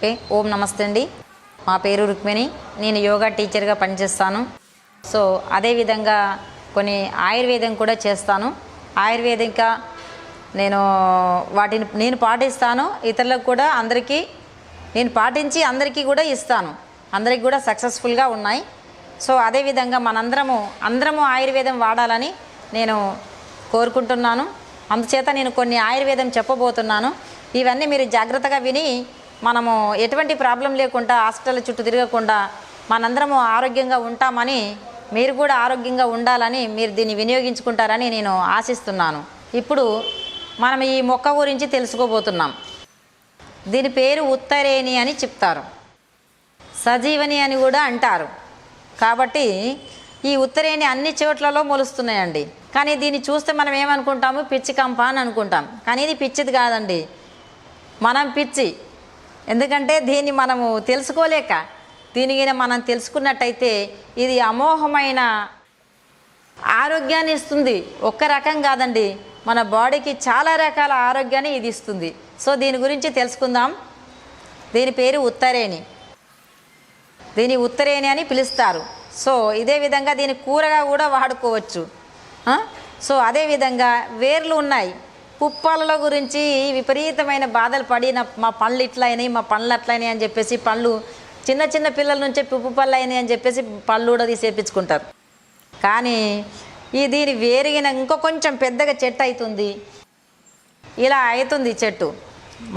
Okay, ఓం నమస్తే అండి. మా పేరు రుక్మిణి. నేను యోగా టీచర్గా పనిచేస్తాను. సో అదేవిధంగా కొన్ని ఆయుర్వేదం కూడా చేస్తాను. ఆయుర్వేదిక వాటిని నేను పాటిస్తాను. ఇతరులకు కూడా అందరికీ నేను పాటించి అందరికీ కూడా ఇస్తాను. అందరికీ కూడా సక్సెస్ఫుల్గా ఉన్నాయి. సో అదేవిధంగా అందరము ఆయుర్వేదం వాడాలని నేను కోరుకుంటున్నాను. అందుచేత నేను కొన్ని ఆయుర్వేదం చెప్పబోతున్నాను. ఇవన్నీ మీరు జాగ్రత్తగా విని మనము ఎటువంటి ప్రాబ్లం లేకుండా హాస్పిటల్ చుట్టూ తిరగకుండా మనందరము ఆరోగ్యంగా ఉంటామని, మీరు కూడా ఆరోగ్యంగా ఉండాలని, మీరు దీన్ని వినియోగించుకుంటారని నేను ఆశిస్తున్నాను. ఇప్పుడు మనం ఈ మొక్క గురించి తెలుసుకోబోతున్నాం. దీని పేరు ఉత్తరేణి అని చెప్తారు, సజీవని అని కూడా అంటారు. కాబట్టి ఈ ఉత్తరేణి అన్ని చోట్లలో మొలుస్తున్నాయండి. కానీ దీన్ని చూస్తే మనం ఏమనుకుంటాము, పిచ్చి కంప అని అనుకుంటాం. కానీ ఇది పిచ్చిది కాదండి, మనం పిచ్చి. ఎందుకంటే దీన్ని మనము తెలుసుకోలేక, దీనిని మనం తెలుసుకున్నట్టయితే ఇది అమోఘమైన ఆరోగ్యాన్ని ఇస్తుంది. ఒక్క రకం కాదండి, మన బాడీకి చాలా రకాల ఆరోగ్యాన్ని ఇది ఇస్తుంది. సో దీని గురించి తెలుసుకుందాం. దీని పేరు ఉత్తరేణి. దీని ఉత్తరేణి అని పిలుస్తారు. సో ఇదే విధంగా దీని కూరగా కూడా వాడుకోవచ్చు. సో అదేవిధంగా వేర్లు ఉన్నాయి. పుప్పాలలో గురించి విపరీతమైన బాధలు పడిన, మా పళ్ళు ఇట్లా అయినాయి, మా పళ్ళు అట్లా అయినాయి అని చెప్పేసి, పళ్ళు చిన్న చిన్న పిల్లల నుంచే పుప్పు పళ్ళు అయినాయి అని చెప్పేసి పళ్ళు కూడా తీసేపించుకుంటారు. కానీ దీని వేరిగిన ఇంకో కొంచెం పెద్దగా చెట్టు అవుతుంది, ఇలా అవుతుంది చెట్టు,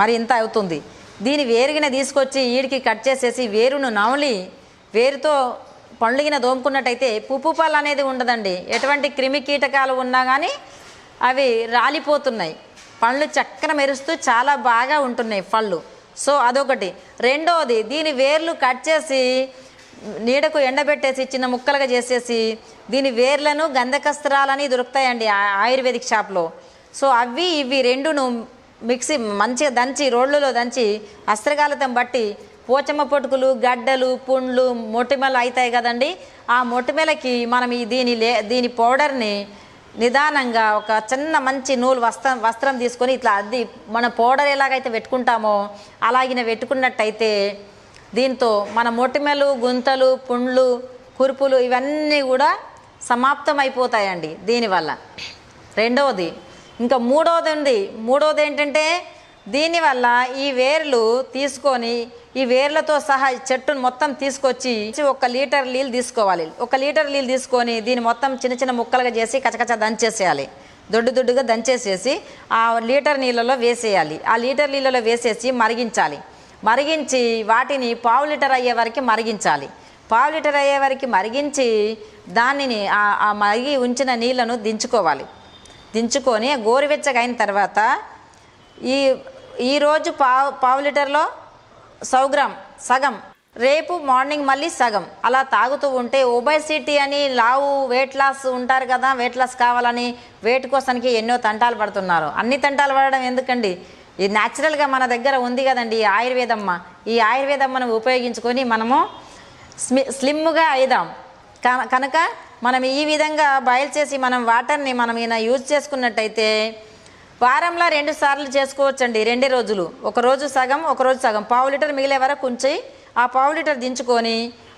మరి ఇంత అవుతుంది. దీని వేరుగిన తీసుకొచ్చి ఈడికి కట్ చేసేసి వేరును నవలి వేరుతో పండుగిన దోముకున్నట్టయితే పుప్పు పళ్ళు అనేది ఉండదండి. ఎటువంటి క్రిమి కీటకాలు ఉన్నా కానీ అవి రాలిపోతున్నాయి. పళ్ళు చక్కన మెరుస్తూ చాలా బాగా ఉంటున్నాయి పళ్ళు. సో అదొకటి. రెండవది, దీని వేర్లు కట్ చేసి నీడకు ఎండబెట్టేసి చిన్న ముక్కలుగా చేసేసి దీని వేర్లను గంధకస్త్రాలని దొరుకుతాయండి ఆయుర్వేదిక్ షాప్లో. సో అవి ఇవి రెండును మిక్సీ మంచిగా దంచి, రోళ్ళలో దంచి అస్త్రగాలతం బట్టి పోచమ్మ పొటుకులు, గడ్డలు, పుండ్లు, మొటిమలు అవుతాయి కదండి. ఆ మొటిమలకి మనం దీని పౌడర్ని నిదానంగా ఒక చిన్న మంచి నూలు వస్త్రం తీసుకొని ఇట్లా అద్ది మన పౌడర్ ఎలాగైతే పెట్టుకుంటామో అలాగిన పెట్టుకున్నట్టయితే దీంతో మన మొటిమలు, గుంతలు, పుండ్లు, కురుపులు ఇవన్నీ కూడా సమాప్తం అయిపోతాయండి దీనివల్ల. రెండవది, ఇంకా మూడవది ఉంది. మూడవది ఏంటంటే దీనివల్ల ఈ వేర్లు తీసుకొని ఈ వేర్లతో సహా చెట్టును మొత్తం తీసుకొచ్చి 1 లీటర్ నీళ్ళు తీసుకోవాలి. 1 లీటర్ నీళ్ళు తీసుకొని దీన్ని మొత్తం చిన్న చిన్న ముక్కలుగా చేసి కచకచ దంచేసేయాలి. దొడ్డుగా దంచేసేసి ఆ లీటర్ నీళ్ళలో వేసేయాలి. ఆ లీటర్ నీళ్ళలో వేసేసి మరిగించాలి. మరిగించి వాటిని పావు లీటర్ అయ్యే వరకు మరిగించాలి. పావు లీటర్ అయ్యే వరకు మరిగించి దానిని ఆ మరిగి ఉంచిన నీళ్ళను దించుకోవాలి. దించుకొని గోరువెచ్చగా అయిన తర్వాత ఈరోజు పావు లీటర్లో 100 గ్రామ్ సగం, రేపు మార్నింగ్ మళ్ళీ సగం అలా తాగుతూ ఉంటే ఒబేసిటీ అని లావు వెయిట్ లాస్ ఉంటారు కదా, వెయిట్ లాస్ కావాలని వెయిట్ కోసానికి ఎన్నో తంటాలు పడుతున్నారు. అన్ని తంటాలు పడడం ఎందుకండి, ఇది న్యాచురల్గా మన దగ్గర ఉంది కదండి ఆయుర్వేదమ్మ. ఈ ఆయుర్వేదమ్మను ఉపయోగించుకొని మనము స్లిమ్గా అయిదాం. కనుక మనం ఈ విధంగా బాయిల్ చేసి మనం వాటర్ని మనం యూజ్ చేసుకున్నట్టయితే వారంలో 2 సార్లు చేసుకోవచ్చండి. 2 రోజులు, ఒకరోజు సగం ఒకరోజు సగం, పావు లీటర్ మిగిలే వరకు ఉంచి ఆ పావు లీటర్ దించుకొని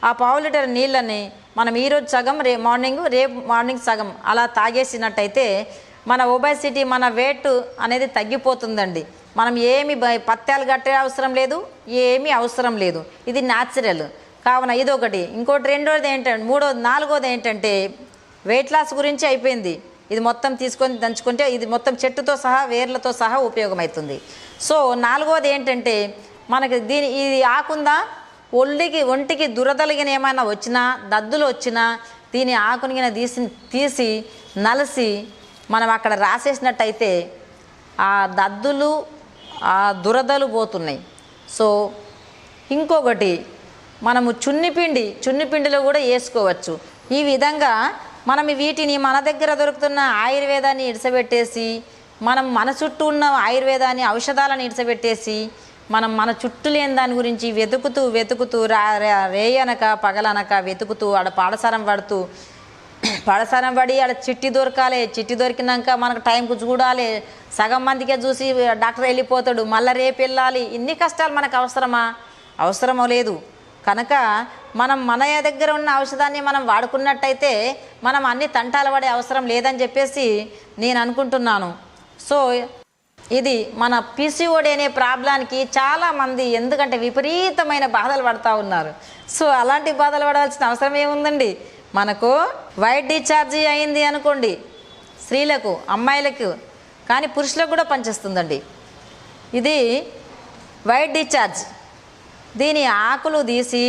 ఆ పావు లీటర్ నీళ్ళని మనం ఈరోజు సగం, రేపు మార్నింగ్ సగం అలా తాగేసినట్టయితే మన ఒబేసిటీ, మన వెయిట్ అనేది తగ్గిపోతుందండి. మనం ఏమి పత్యాలు కట్టే అవసరం లేదు, ఏమీ అవసరం లేదు. ఇది న్యాచురల్ కావున ఇదొకటి. ఇంకోటి రెండోది ఏంటంటే నాలుగోది ఏంటంటే వెయిట్ లాస్ గురించి అయిపోయింది. ఇది మొత్తం తీసుకొని దంచుకుంటే ఇది మొత్తం చెట్టుతో సహా వేర్లతో సహా ఉపయోగమవుతుంది. సో నాలుగోది ఏంటంటే మనకి ఇది ఆకుందా ఒంటికి దురదలిగిన ఏమైనా వచ్చినా, దద్దులు వచ్చినా దీని ఆకునిగిన తీసి నలిసి మనం అక్కడ రాసేసినట్టయితే ఆ దద్దులు, ఆ దురదలు పోతున్నాయి. సో ఇంకొకటి, మనము చున్నిపిండిలో కూడా వేసుకోవచ్చు. ఈ విధంగా మనం వీటిని మన దగ్గర దొరుకుతున్న ఆయుర్వేదాన్ని ఇడిసబెట్టేసి మనం మన చుట్టూ ఉన్న ఆయుర్వేదాన్ని, ఔషధాలను ఇడిసబెట్టేసి మనం మన చుట్టూ లేని దాని గురించి వెతుకుతూ రేయనక పగలనక వెతుకుతూ ఆడ పాడసారం పడి ఆడ చిట్టి దొరకాలి. చిట్టి దొరికినాక మనకు టైంకు చూడాలి. సగం మందికే చూసి డాక్టర్ వెళ్ళిపోతాడు, మళ్ళీ రేపు వెళ్ళాలి. ఇన్ని కష్టాలు మనకు అవసరమా? అవసరమో లేదు. కనుక మనం మన దగ్గర ఉన్న ఔషధాన్ని మనం వాడుకున్నట్టయితే మనం అన్ని తంటాలు పడే అవసరం లేదని చెప్పేసి నేను అనుకుంటున్నాను. సో ఇది మన పీసీఓడి అనే ప్రాబ్లానికి చాలామంది ఎందుకంటే విపరీతమైన బాధలు పడుతూ ఉన్నారు. సో అలాంటి బాధలు పడాల్సిన అవసరం ఏముందండి? మనకు వైట్ డిశ్చార్జీ అయింది అనుకోండి, స్త్రీలకు, అమ్మాయిలకు, కానీ పురుషులకు కూడా పనిచేస్తుందండి. ఇది వైట్ డిశ్చార్జ్. దీని ఆకులు తీసి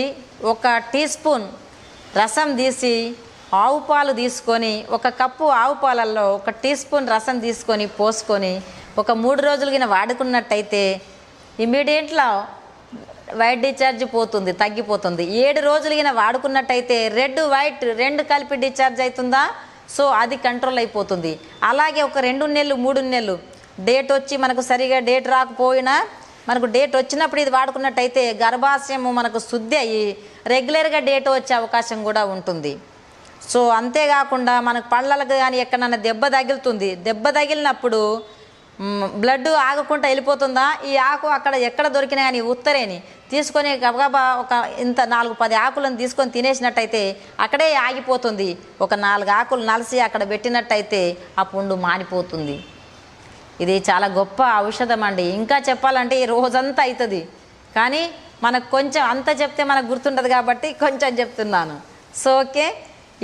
1 టీ స్పూన్ రసం తీసి ఆవు పాలు తీసుకొని 1 కప్పు ఆవు పాలల్లో 1 టీ స్పూన్ రసం తీసుకొని పోసుకొని ఒక 3 రోజులు కింద వాడుకున్నట్టయితే ఇమ్మీడియట్గా వైట్ డిశ్చార్జ్ పోతుంది, తగ్గిపోతుంది. 7 రోజులు కింద వాడుకున్నట్టయితే రెడ్ వైట్ 2 కలిపి డిశ్చార్జ్ అవుతుందా? సో అది కంట్రోల్ అయిపోతుంది. అలాగే ఒక 2 నెలలు 3 నెలలు డేట్ వచ్చి మనకు సరిగా డేట్ రాకపోయినా మనకు డేట్ వచ్చినప్పుడు ఇది వాడుకున్నట్టయితే గర్భాశయము మనకు శుద్ధి అయ్యి రెగ్యులర్గా డేట్ వచ్చే అవకాశం కూడా ఉంటుంది. సో అంతేకాకుండా మనకు పళ్ళలకు కానీ ఎక్కడన్నా దెబ్బ తగులుతుంది. దెబ్బ తగిలినప్పుడు బ్లడ్ ఆగకుండా వెళ్ళిపోతుందా? ఈ ఆకు అక్కడ ఎక్కడ దొరికినా కానీ ఉత్తరేని తీసుకొని గబగబా ఒక ఇంత 4-10 ఆకులను తీసుకొని తినేసినట్టయితే అక్కడే ఆగిపోతుంది. ఒక 4 ఆకులు నలిసి అక్కడ పెట్టినట్టయితే ఆ పుండు మానిపోతుంది. ఇది చాలా గొప్ప ఔషధం అండి. ఇంకా చెప్పాలంటే ఈ రోజంతా అవుతుంది, కానీ మనకు కొంచెం అంత చెప్తే మనకు గుర్తుండదు కాబట్టి కొంచెం చెప్తున్నాను. సో ఓకే,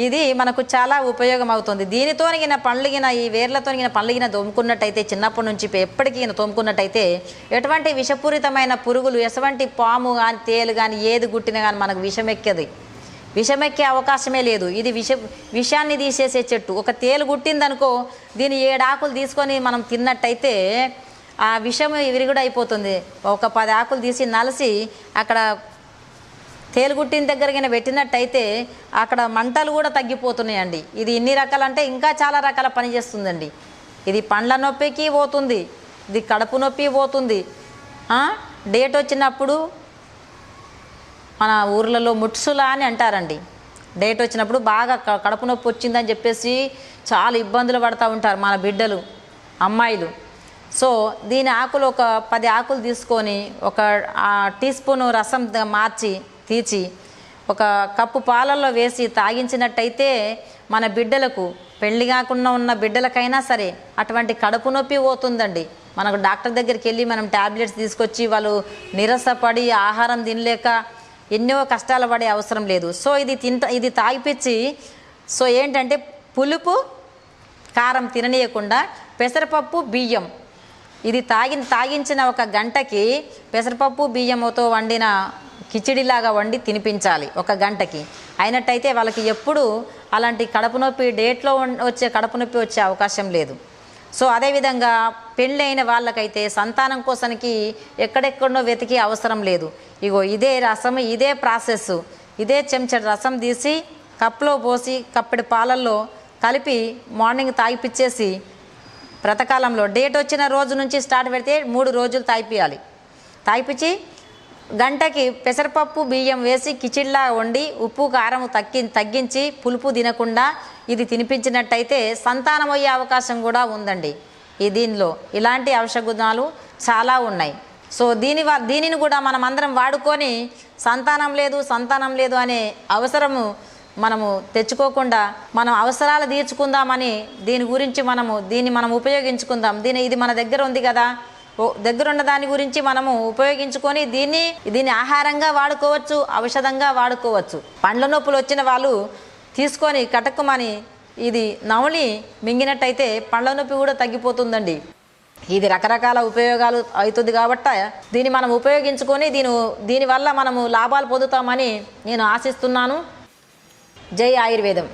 ఇది మనకు చాలా ఉపయోగం అవుతుంది. దీనితోనిగిన పండ్లుగిన ఈ వేర్లతోనిగిన పండ్లుగిన తోముకున్నట్టయితే చిన్నప్పటి నుంచి ఎప్పటికీ తోముకున్నట్టయితే ఎటువంటి విషపూరితమైన పురుగులు, ఎటువంటి పాము కానీ తేలు కానీ ఏది గుట్టినా కానీ మనకు విషమెక్కే అవకాశమే లేదు. ఇది విషాన్ని తీసేసే చెట్టు. ఒక తేలు గుట్టిందనుకో, దీని 7 ఆకులు తీసుకొని మనం తిన్నట్టయితే ఆ విషము విరుగుడు అయిపోతుంది. ఒక 10 ఆకులు తీసి నలిసి అక్కడ తేలుగుట్టిన దగ్గరకైనా పెట్టినట్టయితే అక్కడ మంటలు కూడా తగ్గిపోతున్నాయండి. ఇది ఇన్ని రకాలంటే ఇంకా చాలా రకాల పని చేస్తుందండి. ఇది పండ్ల నొప్పికి పోతుంది, ఇది కడుపు నొప్పి పోతుంది. డేట్ వచ్చినప్పుడు మన ఊర్లలో ముట్సులా అని అంటారండి. డేట్ వచ్చినప్పుడు బాగా కడుపు నొప్పి వచ్చిందని చెప్పేసి చాలా ఇబ్బందులు పడుతూ ఉంటారు మన బిడ్డలు, అమ్మాయిలు. సో దీని ఆకులు ఒక 10 ఆకులు తీసుకొని 1 టీ స్పూను రసం మార్చి తీసి 1 కప్పు పాలల్లో వేసి తాగించినట్టయితే మన బిడ్డలకు, పెళ్లి కాకుండా ఉన్న బిడ్డలకైనా సరే అటువంటి కడుపు నొప్పి పోతుందండి. మనకు డాక్టర్ దగ్గరికి వెళ్ళి మనం ట్యాబ్లెట్స్ తీసుకొచ్చి వాళ్ళు నిరసపడి ఆహారం తినలేక ఎన్నో కష్టాలు పడే అవసరం లేదు. సో ఇది తాగిపించి సో ఏంటంటే పులుపు కారం తిననీయకుండా పెసరపప్పు బియ్యం ఇది తాగించిన 1 గంటకి పెసరపప్పు బియ్యంతో వండిన కిచిడిలాగా వండి తినిపించాలి 1 గంటకి. అయినట్టయితే వాళ్ళకి ఎప్పుడు అలాంటి కడుపు నొప్పి డేట్లో వచ్చే కడుపు నొప్పి వచ్చే అవకాశం లేదు. సో అదేవిధంగా పెళ్ళైన వాళ్ళకైతే సంతానం కోసానికి ఎక్కడెక్కడో వెతికి అవసరం లేదు. ఇగో ఇదే రసం, ఇదే ప్రాసెస్, ఇదే చెంచడు రసం తీసి కప్లో పోసి కప్పెడి పాలల్లో కలిపి మార్నింగ్ తాగిపిచ్చేసి వ్రతకాలంలో డేట్ వచ్చిన రోజు నుంచి స్టార్ట్ పెడితే 3 రోజులు తాగిపియాలి. తాగిపించి గంటకి పెసరపప్పు బియ్యం వేసి కిచిడిలా వండి ఉప్పు కారం తగ్గించి పులుపు తినకుండా ఇది తినిపించినట్టయితే సంతానం అయ్యే అవకాశం కూడా ఉందండి. దీనిలో ఇలాంటి ఔషధ గుణాలు చాలా ఉన్నాయి. సో దీనిని కూడా మనం అందరం వాడుకొని సంతానం లేదు అనే అవసరము మనము తెచ్చుకోకుండా మనం అవసరాలు తీర్చుకుందామని దీని గురించి దీన్ని మనం ఉపయోగించుకుందాం. ఇది మన దగ్గర ఉంది కదా, దగ్గర ఉన్న దాని గురించి మనము ఉపయోగించుకొని దీన్ని ఆహారంగా వాడుకోవచ్చు, ఔషధంగా వాడుకోవచ్చు. పండ్ల నొప్పులు వచ్చిన వాళ్ళు తీసుకొని కటక్కుమని ఇది నవలి మింగినట్టయితే పండ్ల నొప్పి కూడా తగ్గిపోతుందండి. ఇది రకరకాల ఉపయోగాలు అవుతుంది కాబట్టి దీన్ని మనం ఉపయోగించుకొని దీనివల్ల మనము లాభాలు పొందుతామని నేను ఆశిస్తున్నాను. జై ఆయుర్వేదం.